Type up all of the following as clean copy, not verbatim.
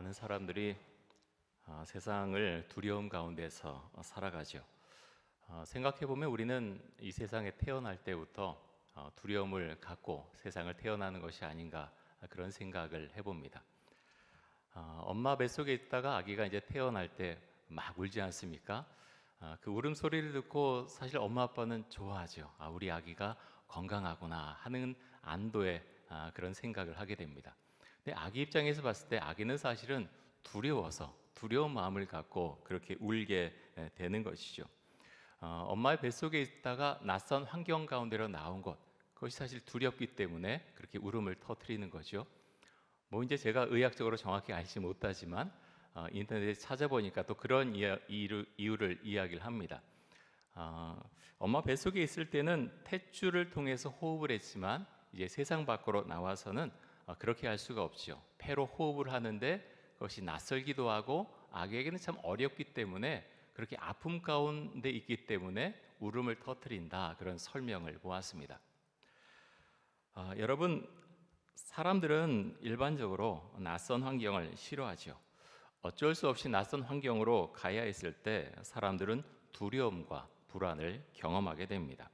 많은 사람들이 세상을 두려움 가운데서 살아가죠. 생각해 보면 우리는 이 세상에 태어날 때부터 두려움을 갖고 세상을 태어나는 것이 아닌가 그런 생각을 해봅니다. 엄마 뱃속에 있다가 아기가 이제 태어날 때 막 울지 않습니까? 그 울음소리를 듣고 사실 엄마 아빠는 좋아하죠. 우리 아기가 건강하구나 하는 안도의 그런 생각을 하게 됩니다. 근데 아기 입장에서 봤을 때 아기는 사실은 두려워서 두려운 마음을 갖고 그렇게 울게 되는 것이죠. 엄마의 뱃속에 있다가 낯선 환경 가운데로 나온 것, 그것이 사실 두렵기 때문에 그렇게 울음을 터뜨리는 거죠. 뭐 이제 제가 의학적으로 정확히 알지 못하지만 인터넷에 찾아보니까 또 그런 이유를 이야기를 합니다. 엄마 뱃속에 있을 때는 탯줄을 통해서 호흡을 했지만 이제 세상 밖으로 나와서는 그렇게 할 수가 없죠. 폐로 호흡을 하는데 그것이 낯설기도 하고 아기에게는 참 어렵기 때문에 그렇게 아픔 가운데 있기 때문에 울음을 터뜨린다, 그런 설명을 보았습니다. 여러분, 사람들은 일반적으로 낯선 환경을 싫어하죠. 어쩔 수 없이 낯선 환경으로 가야 했을 때 사람들은 두려움과 불안을 경험하게 됩니다.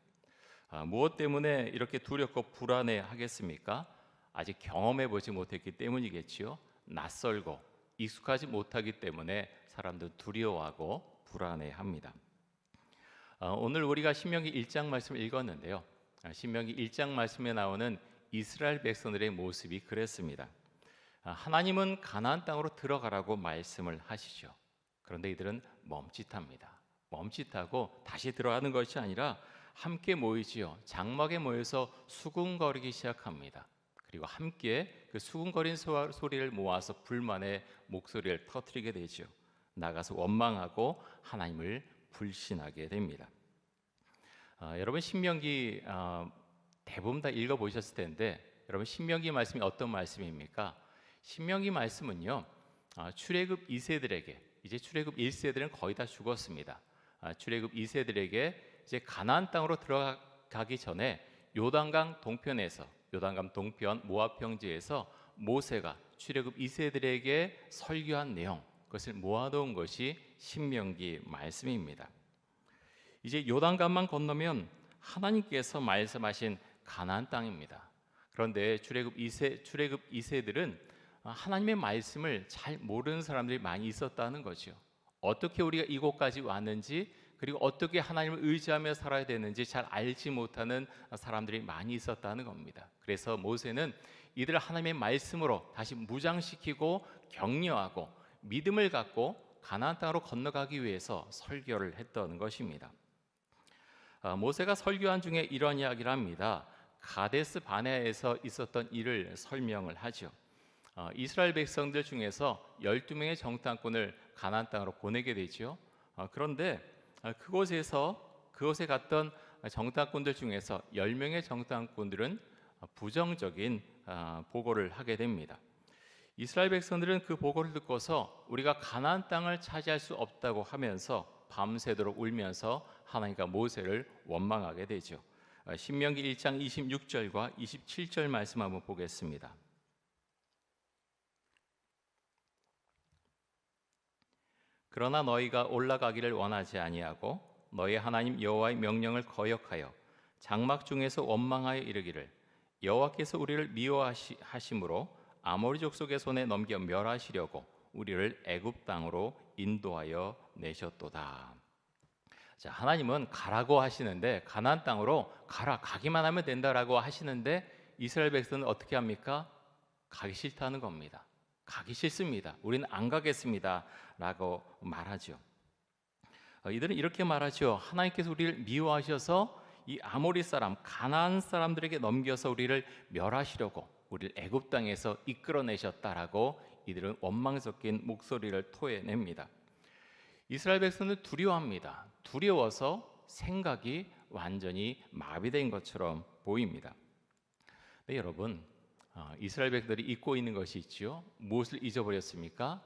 무엇 때문에 이렇게 두렵고 불안해 하겠습니까? 아직 경험해 보지 못했기 때문이겠지요. 낯설고 익숙하지 못하기 때문에 사람들은 두려워하고 불안해 합니다. 오늘 우리가 신명기 1장 말씀을 읽었는데요. 신명기 1장 말씀에 나오는 이스라엘 백성들의 모습이 그랬습니다. 하나님은 가나안 땅으로 들어가라고 말씀을 하시죠. 그런데 이들은 멈칫합니다. 멈칫하고 다시 들어가는 것이 아니라 함께 모이지요. 장막에 모여서 수군거리기 시작합니다. 그리고 함께 그 수군거린 소리를 모아서 불만의 목소리를 터뜨리게 되죠. 나가서 원망하고 하나님을 불신하게 됩니다. 여러분, 신명기 대부분 다 읽어보셨을 텐데 여러분, 신명기 말씀이 어떤 말씀입니까? 신명기 말씀은요, 출애굽 2세들에게, 이제 출애굽 1세들은 거의 다 죽었습니다. 출애굽 2세들에게 이제 가나안 땅으로 들어가기 전에 요단강 동편에서, 요단강 동편 모압 평지에서 모세가 출애굽 2세들에게 설교한 내용, 그것을 모아놓은 것이 신명기 말씀입니다. 이제 요단강만 건너면 하나님께서 말씀하신 가나안 땅입니다. 그런데 출애굽 2세들은 하나님의 말씀을 잘 모르는 사람들이 많이 있었다는 거죠. 어떻게 우리가 이곳까지 왔는지, 그리고 어떻게 하나님을 의지하며 살아야 되는지 잘 알지 못하는 사람들이 많이 있었다는 겁니다. 그래서 모세는 이들을 하나님의 말씀으로 다시 무장시키고 격려하고 믿음을 갖고 가나안 땅으로 건너가기 위해서 설교를 했던 것입니다. 모세가 설교한 중에 이런 이야기를 합니다. 가데스 바네아에서 있었던 일을 설명을 하죠. 이스라엘 백성들 중에서 12명의 정탐꾼을 가나안 땅으로 보내게 되죠. 그런데 그곳에 갔던 정탐꾼들 중에서 10명의 정탐꾼들은 부정적인 보고를 하게 됩니다. 이스라엘 백성들은 그 보고를 듣고서 우리가 가나안 땅을 차지할 수 없다고 하면서 밤새도록 울면서 하나님과 모세를 원망하게 되죠. 신명기 1장 26절과 27절 말씀 한번 보겠습니다. 그러나 너희가 올라가기를 원하지 아니하고 너희 하나님 여호와의 명령을 거역하여 장막 중에서 원망하여 이르기를 여호와께서 우리를 미워하심으로 아모리 족속의 손에 넘겨 멸하시려고 우리를 애굽 땅으로 인도하여 내셨도다. 자, 하나님은 가라고 하시는데 가나안 땅으로 가기만 하면 된다라고 하시는데 이스라엘 백성은 어떻게 합니까? 가기 싫다는 겁니다. 가기 싫습니다. 우리는 안 가겠습니다 라고 말하죠. 이들은 이렇게 말하죠. 하나님께서 우리를 미워하셔서 이 아모리 사람, 가나안 사람들에게 넘겨서 우리를 멸하시려고 우리를 애굽 땅에서 이끌어내셨다라고 이들은 원망 섞인 목소리를 토해냅니다. 이스라엘 백성은 두려워합니다. 두려워서 생각이 완전히 마비된 것처럼 보입니다. 네, 여러분, 이스라엘 백성들이 잊고 있는 것이 있죠. 무엇을 잊어버렸습니까?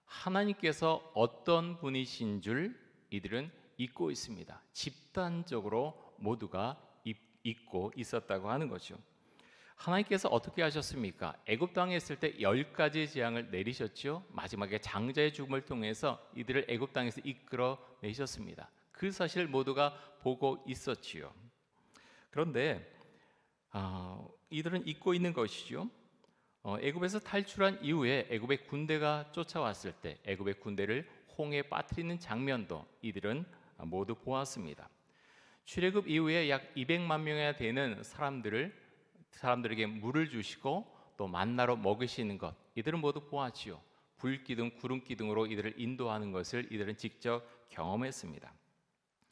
하나님께서 어떤 분이신 줄 이들은 잊고 있습니다. 집단적으로 모두가 잊고 있었다고 하는 거죠. 하나님께서 어떻게 하셨습니까? 애굽 땅에 있을 때 10가지 재앙을 내리셨죠. 마지막에 장자의 죽음을 통해서 이들을 애굽 땅에서 이끌어 내셨습니다. 그 사실 모두가 보고 있었지요. 그런데 이들은 잊고 있는 것이죠. 애굽에서 탈출한 이후에 애굽의 군대가 쫓아왔을 때 애굽의 군대를 홍해에 빠뜨리는 장면도 이들은 모두 보았습니다. 출애굽 이후에 약 200만 명이나 되는 사람들에게 물을 주시고 또 만나로 먹이시는 것, 이들은 모두 보았지요. 불기둥, 구름기둥으로 이들을 인도하는 것을 이들은 직접 경험했습니다.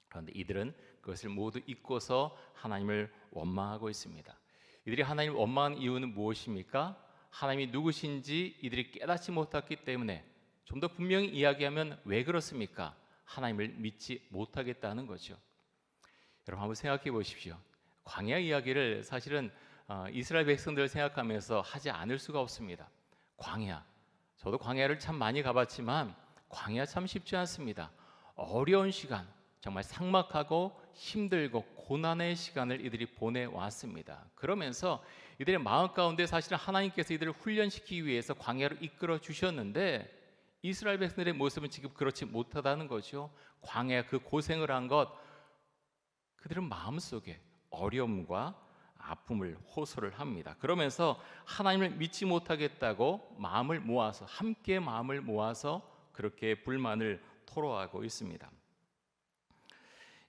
그런데 이들은 그것을 모두 잊고서 하나님을 원망하고 있습니다. 이들이 하나님을 원망하는 이유는 무엇입니까? 하나님이 누구신지 이들이 깨닫지 못했기 때문에. 좀 더 분명히 이야기하면 왜 그렇습니까? 하나님을 믿지 못하겠다는 거죠. 여러분 한번 생각해 보십시오. 광야 이야기를 사실은 이스라엘 백성들을 생각하면서 하지 않을 수가 없습니다. 광야, 저도 광야를 참 많이 가봤지만 광야 참 쉽지 않습니다. 어려운 시간, 정말 삭막하고 힘들고 고난의 시간을 이들이 보내왔습니다. 그러면서 이들의 마음 가운데 사실은 하나님께서 이들을 훈련시키기 위해서 광야로 이끌어 주셨는데 이스라엘 백성들의 모습은 지금 그렇지 못하다는 거죠. 광야 그 고생을 한 것, 그들은 마음속에 어려움과 아픔을 호소를 합니다. 그러면서 하나님을 믿지 못하겠다고 마음을 모아서 함께 마음을 모아서 그렇게 불만을 토로하고 있습니다.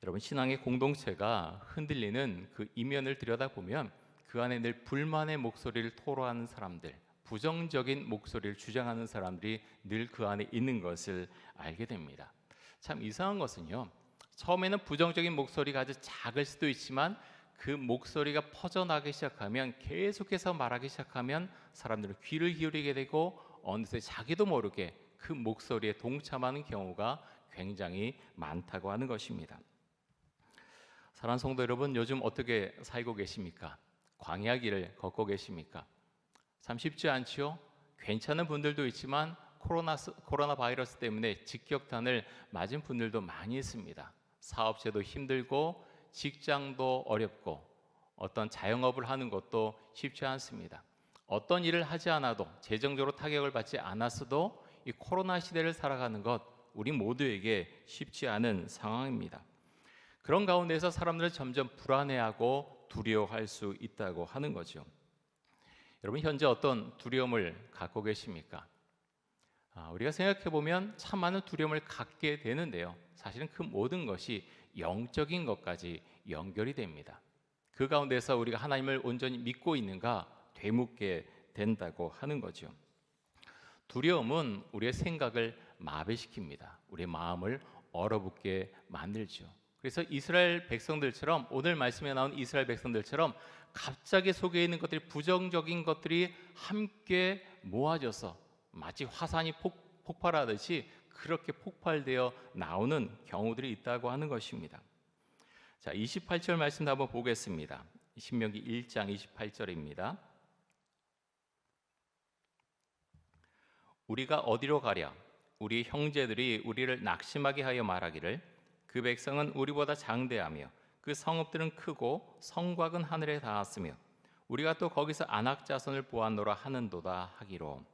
여러분 신앙의 공동체가 흔들리는 그 이면을 들여다보면 그 안에 늘 불만의 목소리를 토로하는 사람들, 부정적인 목소리를 주장하는 사람들이 늘 그 안에 있는 것을 알게 됩니다. 참 이상한 것은요, 처음에는 부정적인 목소리가 아주 작을 수도 있지만 그 목소리가 퍼져나가기 시작하면, 계속해서 말하기 시작하면 사람들은 귀를 기울이게 되고 어느새 자기도 모르게 그 목소리에 동참하는 경우가 굉장히 많다고 하는 것입니다. 사랑하는 성도 여러분, 요즘 어떻게 살고 계십니까? 광야길을 걷고 계십니까? 참 쉽지 않죠? 괜찮은 분들도 있지만 코로나 바이러스 때문에 직격탄을 맞은 분들도 많이 있습니다. 사업체도 힘들고 직장도 어렵고 어떤 자영업을 하는 것도 쉽지 않습니다. 어떤 일을 하지 않아도, 재정적으로 타격을 받지 않았어도 이 코로나 시대를 살아가는 것, 우리 모두에게 쉽지 않은 상황입니다. 그런 가운데서 사람들은 점점 불안해하고 두려워할 수 있다고 하는 거죠. 여러분 현재 어떤 두려움을 갖고 계십니까? 우리가 생각해 보면 참 많은 두려움을 갖게 되는데요. 사실은 그 모든 것이 영적인 것까지 연결이 됩니다. 그 가운데서 우리가 하나님을 온전히 믿고 있는가 되묻게 된다고 하는 거죠. 두려움은 우리의 생각을 마비시킵니다. 우리의 마음을 얼어붙게 만들죠. 그래서 이스라엘 백성들처럼, 오늘 말씀에 나온 이스라엘 백성들처럼 갑자기 속에 있는 것들이, 부정적인 것들이 함께 모아져서 마치 화산이 폭발하듯이 그렇게 폭발되어 나오는 경우들이 있다고 하는 것입니다. 자, 28절 말씀도 한번 보겠습니다. 신명기 1장 28절입니다. 우리가 어디로 가랴? 우리 형제들이 우리를 낙심하게 하여 말하기를 그 백성은 우리보다 장대하며 그 성읍들은 크고 성곽은 하늘에 닿았으며 우리가 또 거기서 아낙 자손을 보았노라 하는도다 하기로.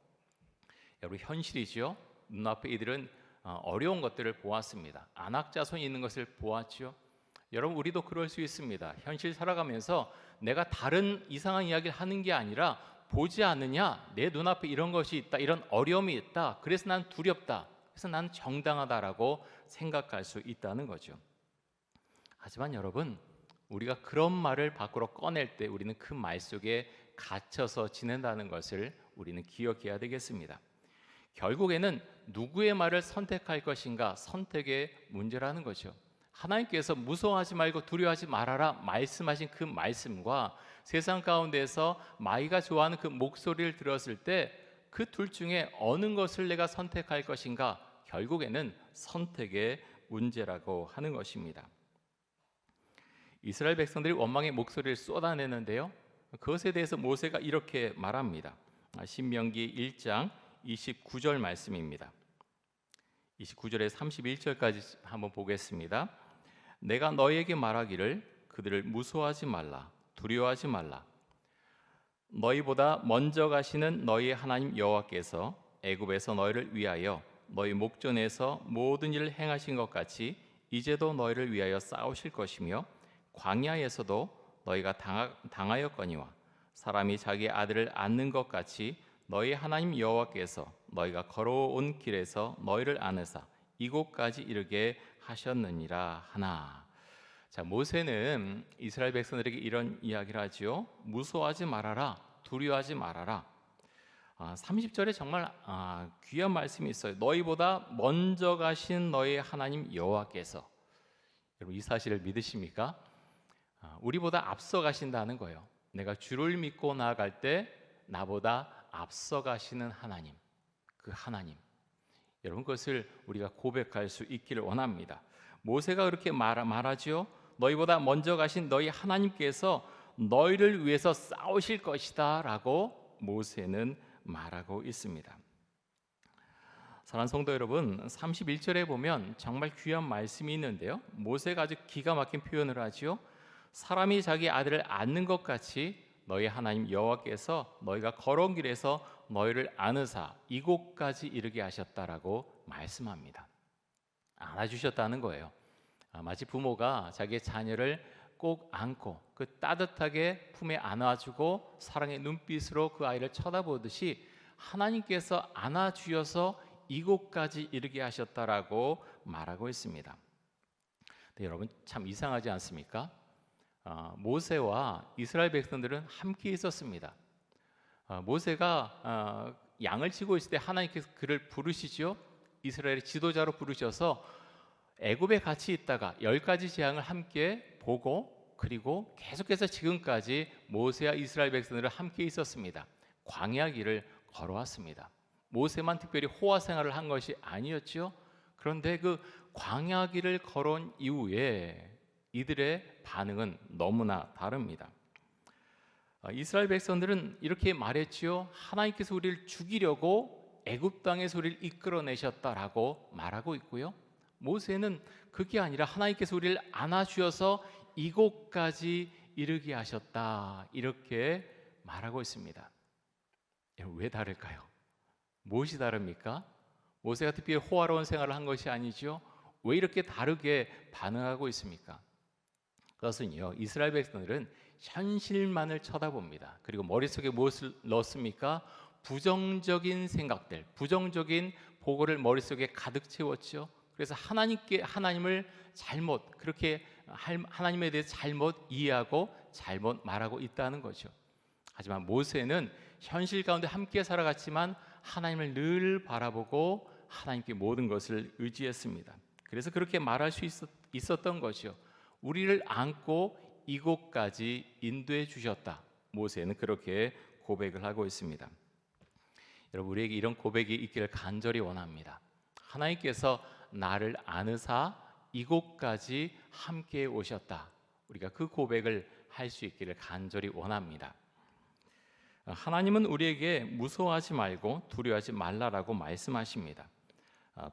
여러분 현실이죠. 눈앞에 이들은 어려운 것들을 보았습니다. 아낙 자손이 있는 것을 보았죠. 여러분 우리도 그럴 수 있습니다. 현실 살아가면서 내가 다른 이상한 이야기를 하는 게 아니라, 보지 않느냐, 내 눈앞에 이런 것이 있다, 이런 어려움이 있다, 그래서 난 두렵다, 그래서 난 정당하다라고 생각할 수 있다는 거죠. 하지만 여러분, 우리가 그런 말을 밖으로 꺼낼 때 우리는 그 말 속에 갇혀서 지낸다는 것을 우리는 기억해야 되겠습니다. 결국에는 누구의 말을 선택할 것인가, 선택의 문제라는 거죠. 하나님께서 무서워하지 말고 두려워하지 말아라 말씀하신 그 말씀과 세상 가운데서 마귀가 좋아하는 그 목소리를 들었을 때 그 둘 중에 어느 것을 내가 선택할 것인가, 결국에는 선택의 문제라고 하는 것입니다. 이스라엘 백성들이 원망의 목소리를 쏟아내는데요, 그것에 대해서 모세가 이렇게 말합니다. 신명기 1장 29절 말씀입니다. 29절에 31절까지 한번 보겠습니다. 내가 너희에게 말하기를 그들을 무서워하지 말라, 두려워하지 말라. 너희보다 먼저 가시는 너희 하나님 여호와께서 애굽에서 너희를 위하여 너희 목전에서 모든 일을 행하신 것 같이 이제도 너희를 위하여 싸우실 것이며 광야에서도 너희가 당하였거니와 사람이 자기 아들을 안는 것 같이 너희 하나님 여호와께서 너희가 걸어온 길에서 너희를 안으사 이곳까지 이르게 하셨느니라 하나. 자, 모세는 이스라엘 백성들에게 이런 이야기를 하지요. 무서워하지 말아라, 두려워하지 말아라. 30절에 정말 귀한 말씀이 있어요. 너희보다 먼저 가신 너희 하나님 여호와께서. 여러분 이 사실을 믿으십니까? 우리보다 앞서 가신다는 거예요. 내가 주를 믿고 나아갈 때 나보다 앞서 가시는 하나님, 그 하나님. 여러분 그것을 우리가 고백할 수 있기를 원합니다. 모세가 그렇게 말하지요. 너희보다 먼저 가신 너희 하나님께서 너희를 위해서 싸우실 것이다 라고 모세는 말하고 있습니다. 사랑하는 성도 여러분, 31절에 보면 정말 귀한 말씀이 있는데요. 모세가 아주 기가 막힌 표현을 하지요. 사람이 자기 아들을 안는 것 같이 너희 하나님 여호와께서 너희가 걸어온 길에서 너희를 안으사 이곳까지 이르게 하셨다라고 말씀합니다. 안아주셨다는 거예요. 마치 부모가 자기의 자녀를 꼭 안고 그 따뜻하게 품에 안아주고 사랑의 눈빛으로 그 아이를 쳐다보듯이 하나님께서 안아주셔서 이곳까지 이르게 하셨다라고 말하고 있습니다. 근데 여러분 참 이상하지 않습니까? 모세와 이스라엘 백성들은 함께 있었습니다. 모세가 양을 치고 있을 때 하나님께서 그를 부르시죠. 이스라엘의 지도자로 부르셔서 애굽에 같이 있다가 10가지 재앙을 함께 보고 그리고 계속해서 지금까지 모세와 이스라엘 백성들은 함께 있었습니다. 광야 길을 걸어왔습니다. 모세만 특별히 호화 생활을 한 것이 아니었죠. 그런데 그 광야 길을 걸어온 이후에 이들의 반응은 너무나 다릅니다. 이스라엘 백성들은 이렇게 말했지요. 하나님께서 우리를 죽이려고 애굽 땅에서 우리를 이끌어내셨다라고 말하고 있고요. 모세는 그게 아니라 하나님께서 우리를 안아주셔서 이곳까지 이르게 하셨다 이렇게 말하고 있습니다. 왜 다를까요? 무엇이 다릅니까? 모세가 특별히 호화로운 생활을 한 것이 아니죠. 왜 이렇게 다르게 반응하고 있습니까? 그것은요, 이스라엘 백성들은 현실만을 쳐다봅니다. 그리고 머릿속에 무엇을 넣었습니까? 부정적인 생각들, 부정적인 보고를 머릿속에 가득 채웠죠. 그래서 하나님을 잘못 그렇게 하나님에 대해서 잘못 이해하고 잘못 말하고 있다는 거죠. 하지만 모세는 현실 가운데 함께 살아갔지만 하나님을 늘 바라보고 하나님께 모든 것을 의지했습니다. 그래서 그렇게 말할 수 있었던 거죠. 우리를 안고 이곳까지 인도해 주셨다. 모세는 그렇게 고백을 하고 있습니다. 여러분 우리에게 이런 고백이 있기를 간절히 원합니다. 하나님께서 나를 안으사 이곳까지 함께 오셨다. 우리가 그 고백을 할 수 있기를 간절히 원합니다. 하나님은 우리에게 무서워하지 말고 두려워하지 말라라고 말씀하십니다.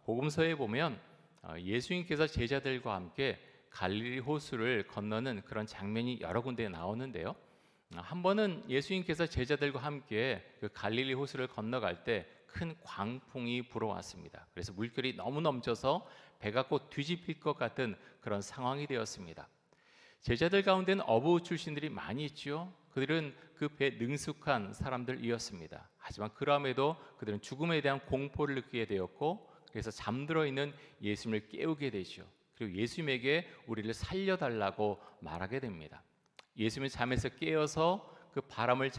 복음서에 보면 예수님께서 제자들과 함께 갈릴리 호수를 건너는 그런 장면이 여러 군데 나오는데요. 한 번은 예수님께서 제자들과 함께 그 갈릴리 호수를 건너갈 때 큰 광풍이 불어왔습니다. 그래서 물결이 너무 넘쳐서 배가 곧 뒤집힐 것 같은 그런 상황이 되었습니다. 제자들 가운데는 어부 출신들이 많이 있죠. 그들은 그 배에 능숙한 사람들이었습니다. 하지만 그럼에도 그들은 죽음에 대한 공포를 느끼게 되었고 그래서 잠들어 있는 예수님을 깨우게 되죠. 그리고 예수님에게 우리를 살려달라고 말하게 됩니다. 예수님이 잠에서 깨어서 그 바람을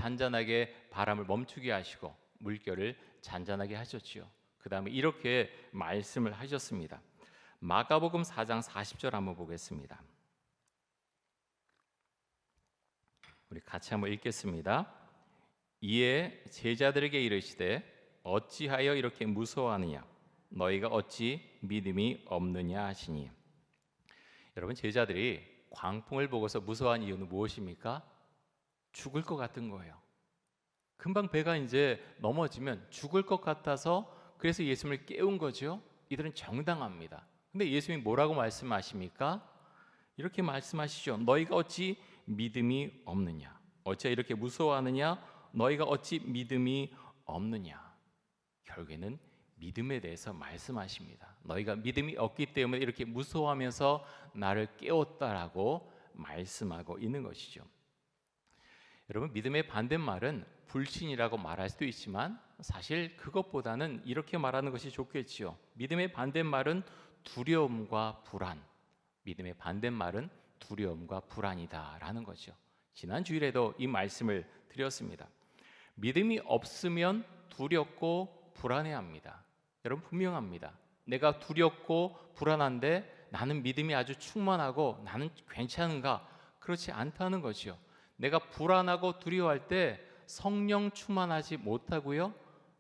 멈추게 하시고 물결을 잔잔하게 하셨지요. 그 다음에 이렇게 말씀을 하셨습니다. 마가복음 4장 40절 한번 보겠습니다. 우리 같이 한번 읽겠습니다. 이에 제자들에게 이르시되 어찌하여 이렇게 무서워하느냐 너희가 어찌 믿음이 없느냐 하시니. 여러분 제자들이 광풍을 보고서 무서워한 이유는 무엇입니까? 죽을 것 같은 거예요. 금방 배가 이제 넘어지면 죽을 것 같아서 그래서 예수님을 깨운 거죠. 이들은 정당합니다. 근데 예수님이 뭐라고 말씀하십니까? 이렇게 말씀하시죠. 너희가 어찌 믿음이 없느냐 어찌 이렇게 무서워하느냐 너희가 어찌 믿음이 없느냐. 결국에는 믿음에 대해서 말씀하십니다. 너희가 믿음이 없기 때문에 이렇게 무서워하면서 나를 깨웠다라고 말씀하고 있는 것이죠. 여러분, 믿음의 반대말은 불신이라고 말할 수도 있지만 사실 그것보다는 이렇게 말하는 것이 좋겠지요. 믿음의 반대말은 두려움과 불안. 믿음의 반대말은 두려움과 불안이다라는 거죠. 지난 주일에도 이 말씀을 드렸습니다. 믿음이 없으면 두렵고 불안해합니다. 여러분, 분명합니다. 내가 두렵고 불안한데 나는 믿음이 아주 충만하고 나는 괜찮은가? 그렇지 않다는 거죠. 내가 불안하고 두려워할 때 성령 충만하지 못하고요,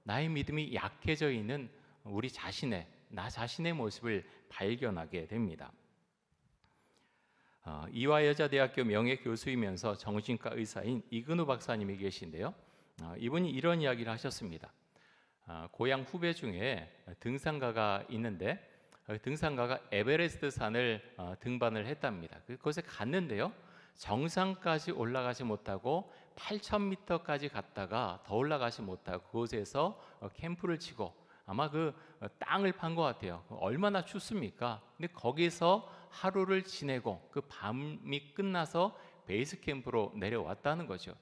나의 믿음이 약해져 있는 나 자신의 모습을 발견하게 됩니다. 이화여자대학교 명예교수이면서 정신과 의사인 이근우 박사님이 계신데요. 이분이 이런 이야기를 하셨습니다. 고향 후배 중에 등산가가 있는데 등산가가 에베레스트 산을 등반을 했답니다. 그곳에 갔는데요, 정상까지 올라가지 못하고 8,000m까지 갔다가 더 올라가지 못하고 그곳에서 캠프를 치고 아마 그 땅을 판 것 같아요. 얼마나 춥습니까? 근데 거기서 하루를 지내고 그 밤이 끝나서 베이스 캠프로 내려왔다는 거죠.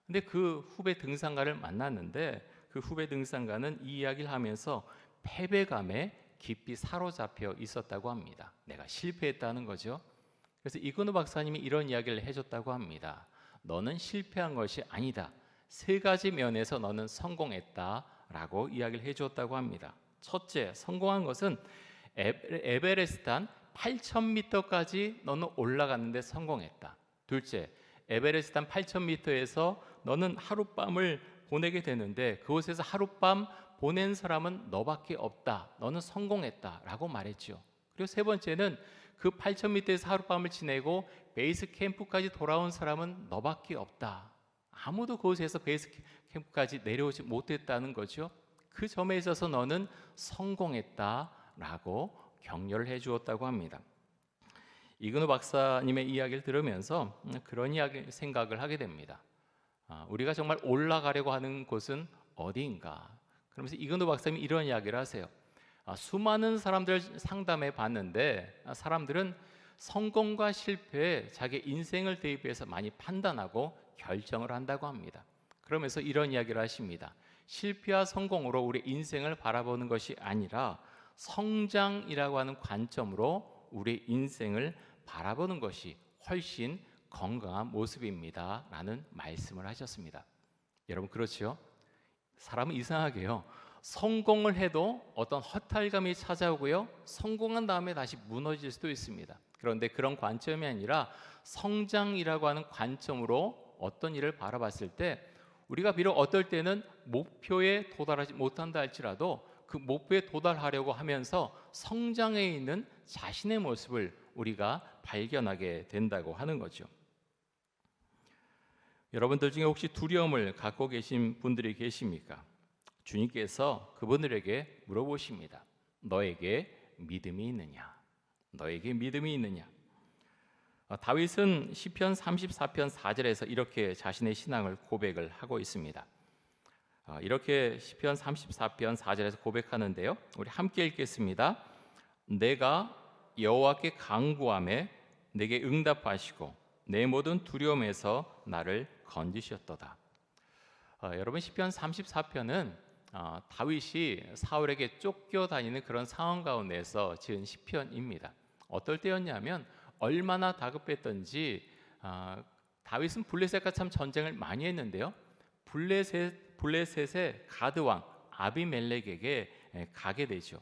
근데 그 후배 등산가를 만났는데 그 후배 등산가는 이 이야기를 하면서 패배감에 깊이 사로잡혀 있었다고 합니다. 내가 실패했다는 거죠. 그래서 이근우 박사님이 이런 이야기를 해줬다고 합니다. 너는 실패한 것이 아니다. 3가지 면에서 너는 성공했다라고 이야기를 해줬다고 합니다. 첫째, 성공한 것은 에베레스트 한 8,000m까지 너는 올라갔는데 성공했다. 둘째, 에베레스트 한 8,000m에서 너는 하룻밤을 보내게 되는데 그곳에서 하룻밤 보낸 사람은 너밖에 없다. 너는 성공했다라고 말했죠. 그리고 세 번째는 그 8,000m에서 하룻밤을 지내고 베이스 캠프까지 돌아온 사람은 너밖에 없다. 아무도 그곳에서 베이스 캠프까지 내려오지 못했다는 거죠. 그 점에 있어서 너는 성공했다라고 격려를 해주었다고 합니다. 이근우 박사님의 이야기를 들으면서 그런 생각을 하게 됩니다. 우리가 정말 올라가려고 하는 곳은 어디인가? 그러면서 이근우 박사님이 이런 이야기를 하세요. 수많은 사람들 상담해 봤는데 사람들은 성공과 실패에 자기 인생을 대입해서 많이 판단하고 결정을 한다고 합니다. 그러면서 이런 이야기를 하십니다. 실패와 성공으로 우리 인생을 바라보는 것이 아니라 성장이라고 하는 관점으로 우리 인생을 바라보는 것이 훨씬 건강한 모습입니다 라는 말씀을 하셨습니다. 여러분, 그렇죠? 사람은 이상하게요, 성공을 해도 어떤 허탈감이 찾아오고요, 성공한 다음에 다시 무너질 수도 있습니다. 그런데 그런 관점이 아니라 성장이라고 하는 관점으로 어떤 일을 바라봤을 때 우리가 비록 어떨 때는 목표에 도달하지 못한다 할지라도 그 목표에 도달하려고 하면서 성장해 있는 자신의 모습을 우리가 발견하게 된다고 하는 거죠. 여러분들 중에 혹시 두려움을 갖고 계신 분들이 계십니까? 주님께서 그분들에게 물어보십니다. 너에게 믿음이 있느냐? 너에게 믿음이 있느냐? 다윗은 시편 34편 4절에서 이렇게 자신의 신앙을 고백을 하고 있습니다. 이렇게 시편 34편 4절에서 고백하는데요, 우리 함께 읽겠습니다. 내가 여호와께 간구하매 내게 응답하시고 내 모든 두려움에서 나를 건지셨도다. 여러분, 시편 34편은 다윗이 사울에게 쫓겨다니는 그런 상황 가운데서 지은 시편입니다. 어떨 때였냐면 얼마나 다급했던지 다윗은 블레셋과 참 전쟁을 많이 했는데요, 블레셋의 가드왕 아비멜렉에게 가게 되죠.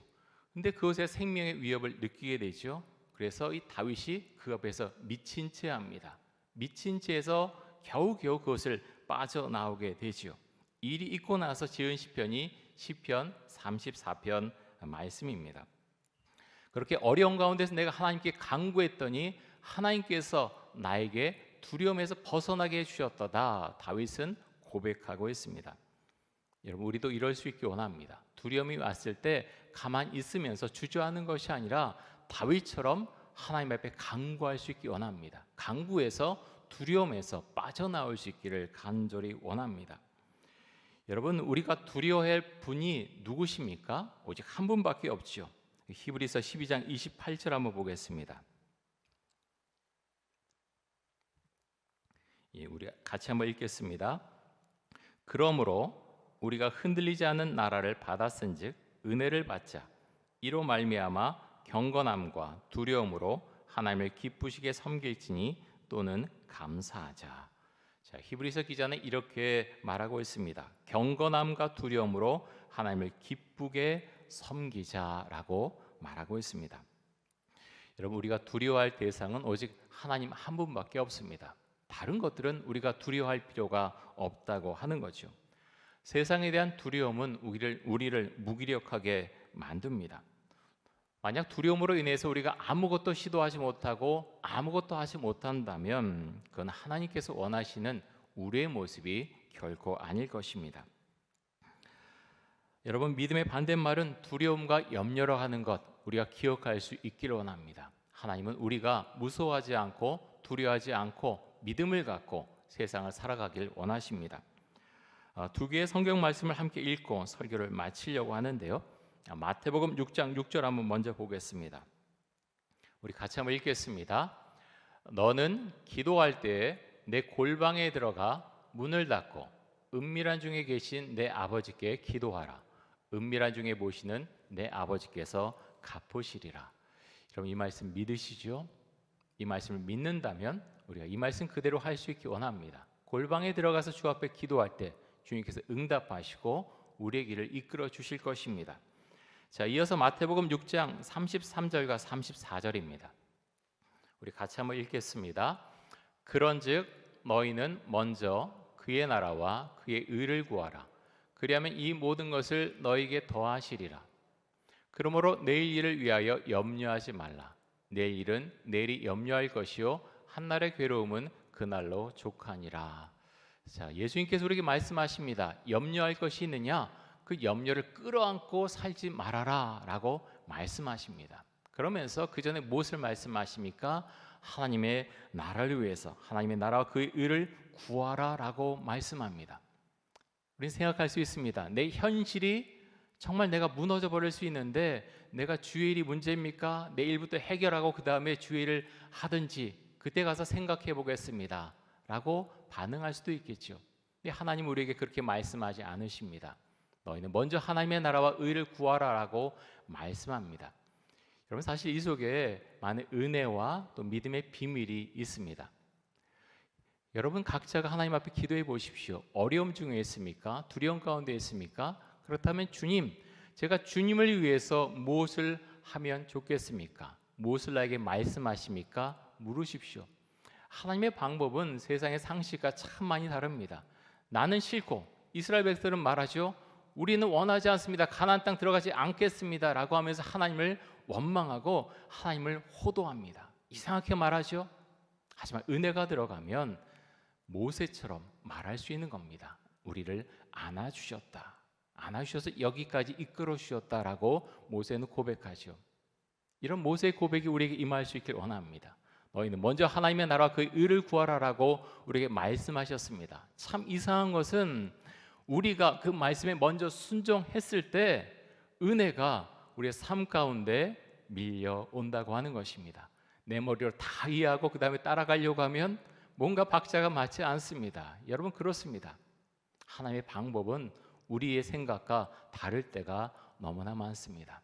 근데 그것에 생명의 위협을 느끼게 되죠. 그래서 이 다윗이 그 앞에서 미친 채 합니다. 미친 채에서 겨우겨우 그것을 빠져나오게 되죠. 일이 있고 나서 지은 시편이 시편 34편 말씀입니다. 그렇게 어려운 가운데서 내가 하나님께 간구했더니 하나님께서 나에게 두려움에서 벗어나게 해주셨도다. 다윗은 고백하고 있습니다. 여러분, 우리도 이럴 수 있기 원합니다. 두려움이 왔을 때 가만히 있으면서 주저하는 것이 아니라 다윗처럼 하나님 앞에 간구할 수 있기 원합니다. 간구해서 두려움에서 빠져나올 수 있기를 간절히 원합니다. 여러분, 우리가 두려워할 분이 누구십니까? 오직 한 분밖에 없지요. 히브리서 12장 28절 한번 보겠습니다. 우리 같이 한번 읽겠습니다. 그러므로 우리가 흔들리지 않는 나라를 받았은즉 은혜를 받자. 이로 말미암아 경건함과 두려움으로 하나님을 기쁘시게 섬길지니 또는 감사하자. 자, 히브리서 기자는 이렇게 말하고 있습니다. 경건함과 두려움으로 하나님을 기쁘게 섬기자라고 말하고 있습니다. 여러분, 우리가 두려워할 대상은 오직 하나님 한 분밖에 없습니다. 다른 것들은 우리가 두려워할 필요가 없다고 하는 거죠. 세상에 대한 두려움은 우리를 무기력하게 만듭니다. 만약 두려움으로 인해서 우리가 아무것도 시도하지 못하고 아무것도 하지 못한다면 그건 하나님께서 원하시는 우리의 모습이 결코 아닐 것입니다. 여러분, 믿음의 반대말은 두려움과 염려로 하는 것, 우리가 기억할 수 있기를 원합니다. 하나님은 우리가 무서워하지 않고 두려워하지 않고 믿음을 갖고 세상을 살아가길 원하십니다. 두 개의 성경 말씀을 함께 읽고 설교를 마치려고 하는데요. 마태복음 6장 6절 한번 먼저 보겠습니다. 우리 같이 한번 읽겠습니다. 너는 기도할 때에 내 골방에 들어가 문을 닫고 은밀한 중에 계신 내 아버지께 기도하라. 은밀한 중에 보시는 내 아버지께서 갚으시리라. 여러분, 이 말씀 믿으시죠? 이 말씀을 믿는다면 우리가 이 말씀 그대로 할 수 있기 원합니다. 골방에 들어가서 주 앞에 기도할 때 주님께서 응답하시고 우리의 길을 이끌어 주실 것입니다. 자, 이어서 마태복음 6장 33절과 34절입니다. 우리 같이 한번 읽겠습니다. 그런즉 너희는 먼저 그의 나라와 그의 의를 구하라. 그리하면 이 모든 것을 너희에게 더하시리라. 그러므로 내일 일을 위하여 염려하지 말라. 내일 일은 내일이 염려할 것이요 한날의 괴로움은 그날로 족하니라. 자, 예수님께서 우리에게 말씀하십니다. 염려할 것이 있느냐? 그 염려를 끌어안고 살지 말아라 라고 말씀하십니다. 그러면서 그 전에 무엇을 말씀하십니까? 하나님의 나라를 위해서 하나님의 나라와 그의 의를 구하라 라고 말씀합니다. 우리는 생각할 수 있습니다. 내 현실이 정말 내가 무너져 버릴 수 있는데 내가 주의 일이 문제입니까? 내일부터 해결하고 그 다음에 주의 일을 하든지 그때 가서 생각해 보겠습니다 라고 반응할 수도 있겠죠. 근데 하나님 우리에게 그렇게 말씀하지 않으십니다. 너희는 먼저 하나님의 나라와 의를 구하라 라고 말씀합니다. 여러분, 사실 이 속에 많은 은혜와 또 믿음의 비밀이 있습니다. 여러분 각자가 하나님 앞에 기도해 보십시오. 어려움 중에 있습니까? 두려움 가운데 있습니까? 그렇다면 주님, 제가 주님을 위해서 무엇을 하면 좋겠습니까? 무엇을 나에게 말씀하십니까? 물으십시오. 하나님의 방법은 세상의 상식과 참 많이 다릅니다. 나는 싫고 이스라엘 백성들은 말하죠. 우리는 원하지 않습니다. 가나안 땅 들어가지 않겠습니다 라고 하면서 하나님을 원망하고 하나님을 호도합니다. 이상하게 말하죠. 하지만 은혜가 들어가면 모세처럼 말할 수 있는 겁니다. 우리를 안아주셨다. 안아주셔서 여기까지 이끌어 주셨다라고 모세는 고백하죠. 이런 모세의 고백이 우리에게 임할 수 있길 원합니다. 너희는 먼저 하나님의 나라와 그의 의를 구하라라고 우리에게 말씀하셨습니다. 참 이상한 것은 우리가 그 말씀에 먼저 순종했을 때 은혜가 우리의 삶 가운데 밀려온다고 하는 것입니다. 내 머리로 다 이해하고 그 다음에 따라가려고 하면 뭔가 박자가 맞지 않습니다. 여러분, 그렇습니다. 하나님의 방법은 우리의 생각과 다를 때가 너무나 많습니다.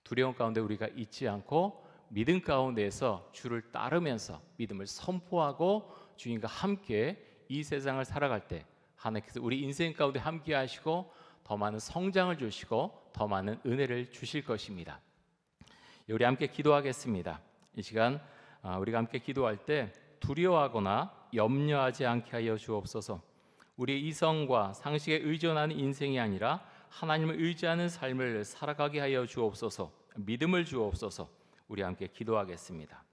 두려움 가운데 우리가 있지 않고 믿음 가운데에서 주를 따르면서 믿음을 선포하고 주님과 함께 이 세상을 살아갈 때 하나님께서 우리 인생 가운데 함께 하시고 더 많은 성장을 주시고 더 많은 은혜를 주실 것입니다. 우리 함께 기도하겠습니다. 이 시간 우리가 함께 기도할 때 두려워하거나 염려하지 않게 하여 주옵소서. 우리의 이성과 상식에 의존하는 인생이 아니라 하나님을 의지하는 삶을 살아가게 하여 주옵소서. 믿음을 주옵소서. 우리 함께 기도하겠습니다.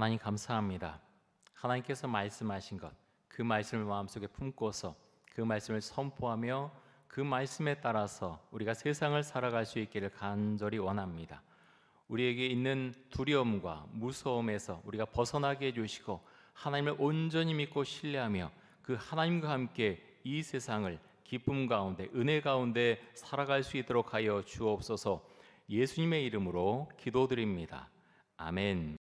하나님 감사합니다. 하나님께서 말씀하신 것, 그 말씀을 마음속에 품고서 그 말씀을 선포하며 그 말씀에 따라서 우리가 세상을 살아갈 수 있기를 간절히 원합니다. 우리에게 있는 두려움과 무서움에서 우리가 벗어나게 해주시고 하나님을 온전히 믿고 신뢰하며 그 하나님과 함께 이 세상을 기쁨 가운데 은혜 가운데 살아갈 수 있도록 하여 주옵소서. 예수님의 이름으로 기도드립니다. 아멘.